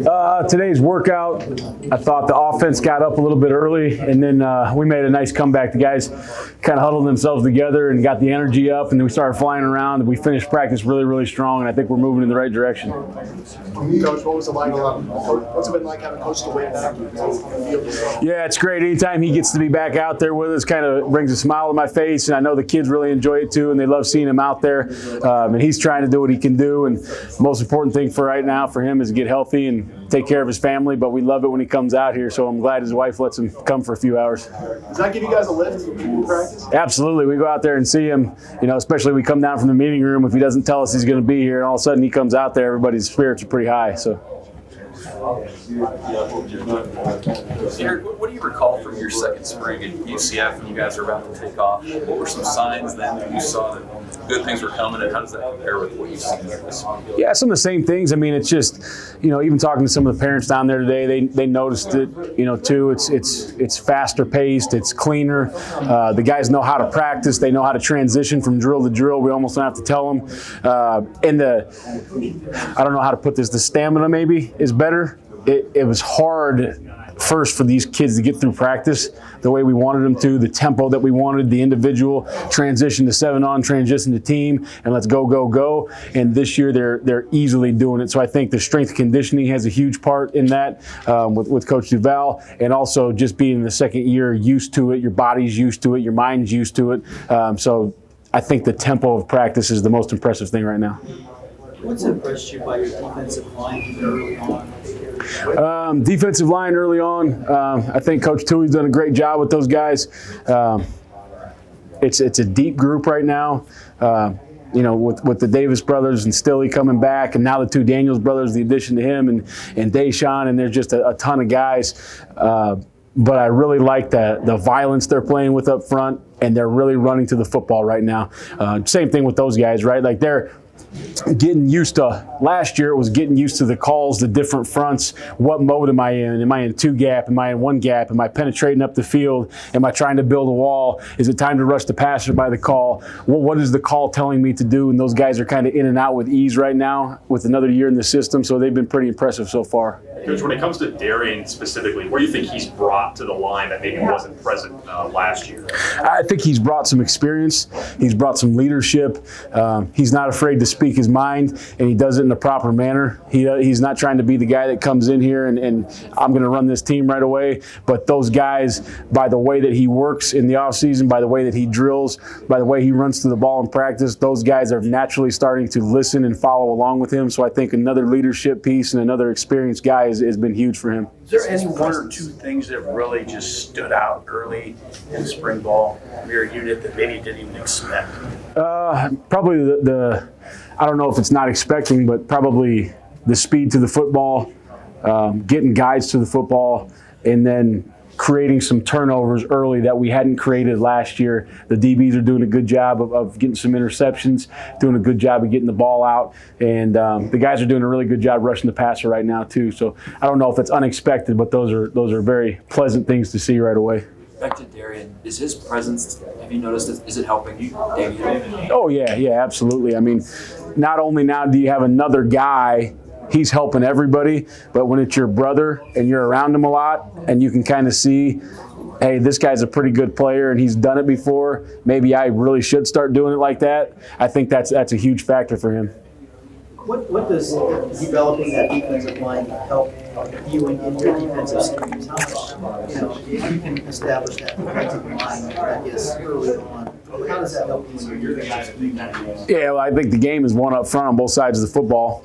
Today's workout, I thought the offense got up a little bit early, and then we made a nice comeback. The guys kind of huddled themselves together and got the energy up, and then we started flying around, and we finished practice really, really strong, and I think we're moving in the right direction. Coach, what was it like? What's it been like having Coach away back on the field? Yeah, it's great. Anytime he gets to be back out there with us, kind of brings a smile to my face, and I know the kids really enjoy it too, and they love seeing him out there. And he's trying to do what he can do, and the most important thing for right now for him is get healthy and take care of his family, but we love it when he comes out here, so I'm glad his wife lets him come for a few hours. Does that give you guys a lift in practice? Absolutely. We go out there and see him, especially we come down from the meeting room. If he doesn't tell us he's going to be here, and all of a sudden he comes out there, everybody's spirits are pretty high. So. Erik, what do you recall from your second spring at UCF when you guys were about to take off? What were some signs then that you saw that good things were coming, and how does that compare with what you've seen this spring? Yeah, some of the same things. I mean, it's just, even talking to some of the parents down there today, they noticed it, too. It's faster paced, it's cleaner. The guys know how to practice. They know how to transition from drill to drill. We almost don't have to tell them. And I don't know how to put this, the stamina maybe is better. It was hard first for these kids to get through practice the way we wanted them to, the tempo that we wanted, the individual transition to 7-on, transition to team, and let's go, go, go. And this year they're easily doing it. So I think the strength conditioning has a huge part in that with Coach Duval, and also just being in the second year used to it, your body's used to it, your mind's used to it. So I think the tempo of practice is the most impressive thing right now. What's impressed you by your defensive line early on? Defensive line early on, I think Coach Tui's done a great job with those guys. It's a deep group right now. With the Davis brothers and Stilly coming back, and now the two Daniels brothers, the addition to him and Deshaun, and there's just a ton of guys. But I really like the violence they're playing with up front, and they're really running to the football right now. Same thing with those guys, right? Like they're getting used to, last year it was getting used to the calls, the different fronts. What mode am I in? Am I in 2-gap? Am I in 1-gap? Am I penetrating up the field? Am I trying to build a wall? Is it time to rush the passer by the call? Well, what is the call telling me to do? And those guys are kind of in and out with ease right now with another year in the system, so they've been pretty impressive so far. Coach, when it comes to Darian specifically, what do you think he's brought to the line that maybe wasn't present last year? I think he's brought some experience. He's brought some leadership. He's not afraid to speak his mind, and he does it in a proper manner. He's not trying to be the guy that comes in here and I'm going to run this team right away. But those guys, by the way that he works in the offseason, by the way that he drills, by the way he runs through the ball in practice, those guys are naturally starting to listen and follow along with him. So I think another leadership piece and another experienced guy has been huge for him. Is there any one or two things that really just stood out early in spring ball from your unit that maybe you didn't even expect? Probably the I don't know if it's not expecting, but probably the speed to the football, getting guys to the football, and then creating some turnovers early that we hadn't created last year. The DBs are doing a good job of getting some interceptions, doing a good job of getting the ball out, and the guys are doing a really good job rushing the passer right now too. So I don't know if it's unexpected, but those are very pleasant things to see right away. Back to Darian, is his presence, have you noticed, is it helping you, David? Oh yeah, absolutely. I mean, not only now do you have another guy, he's helping everybody, but when it's your brother and you're around him a lot and you can kind of see, hey, this guy's a pretty good player and he's done it before, maybe I really should start doing it like that. I think that's a huge factor for him. What does developing that defensive line help you in your defensive schemes? How much, if you can establish that defensive line, I guess, early on, how does that help you in your defensive schemes? Yeah, well, I think the game is won up front on both sides of the football.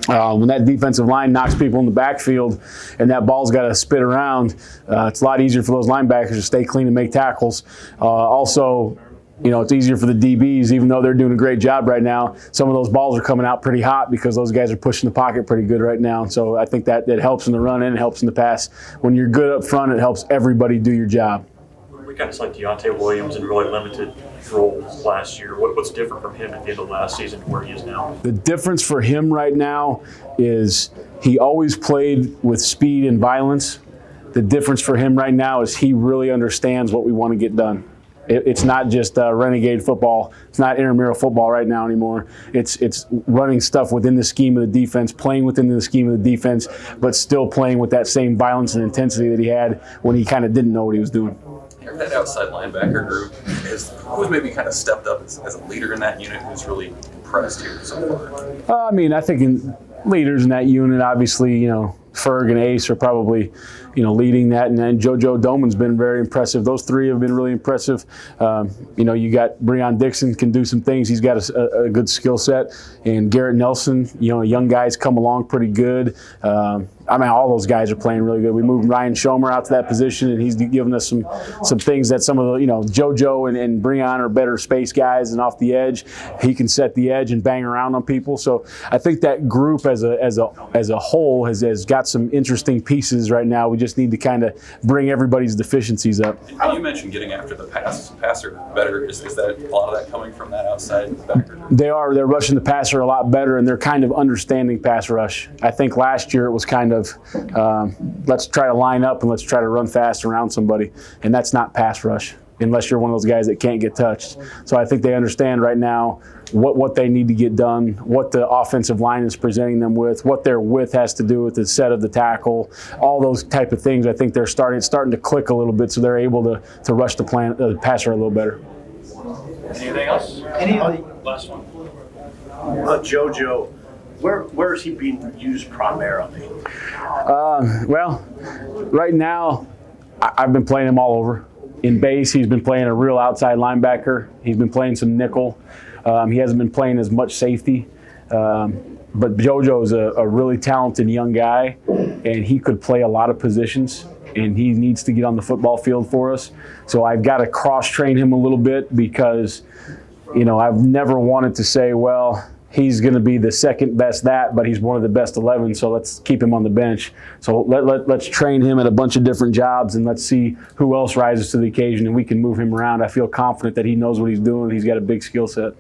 When that defensive line knocks people in the backfield and that ball's got to spit around, it's a lot easier for those linebackers to stay clean and make tackles. Also, it's easier for the DBs, even though they're doing a great job right now. Some of those balls are coming out pretty hot because those guys are pushing the pocket pretty good right now. So I think that helps in the run and it helps in the pass. When you're good up front, it helps everybody do your job. We kind of saw Deontay Williams in really limited roles last year. What's different from him at the end of last season to where he is now? The difference for him right now is he always played with speed and violence. The difference for him right now is he really understands what we want to get done. It's not just renegade football. It's not intramural football right now anymore. It's running stuff within the scheme of the defense, playing within the scheme of the defense, but still playing with that same violence and intensity that he had when he kind of didn't know what he was doing. That outside linebacker group who's maybe kind of stepped up as a leader in that unit, who's really impressed here so far? I mean, I think leaders in that unit, obviously, Ferg and Ace are probably, leading that, and then JoJo Doman's been very impressive. Those three have been really impressive. You got Breon Dixon can do some things. He's got a good skill set, and Garrett Nelson, young guys come along pretty good. All those guys are playing really good. We moved Ryan Schomer out to that position, and he's giving us some things that some of the, JoJo and Breon are better space guys, and off the edge, he can set the edge and bang around on people. So I think that group as a whole has got some interesting pieces right now. We just need to kind of bring everybody's deficiencies up. And you mentioned getting after the passer better. Is that a lot of that coming from that outside backer? They're rushing the passer a lot better, and they're kind of understanding pass rush. I think last year it was kind of let's try to line up and let's try to run fast around somebody, and that's not pass rush unless you're one of those guys that can't get touched. So I think they understand right now what they need to get done, what the offensive line is presenting them with, what their width has to do with the set of the tackle, all those type of things. I think they're starting to click a little bit, so they're able to rush the passer a little better. Anything else? Last one. JoJo, where is he being used primarily? Well, right now, I've been playing him all over. In base, he's been playing a real outside linebacker. He's been playing some nickel. He hasn't been playing as much safety. But JoJo's a really talented young guy, and he could play a lot of positions, and he needs to get on the football field for us. So I've got to cross-train him a little bit because, I've never wanted to say, well, he's going to be the second best but he's one of the best 11, so let's keep him on the bench. So let's train him at a bunch of different jobs, and let's see who else rises to the occasion, and we can move him around. I feel confident that he knows what he's doing. He's got a big skill set.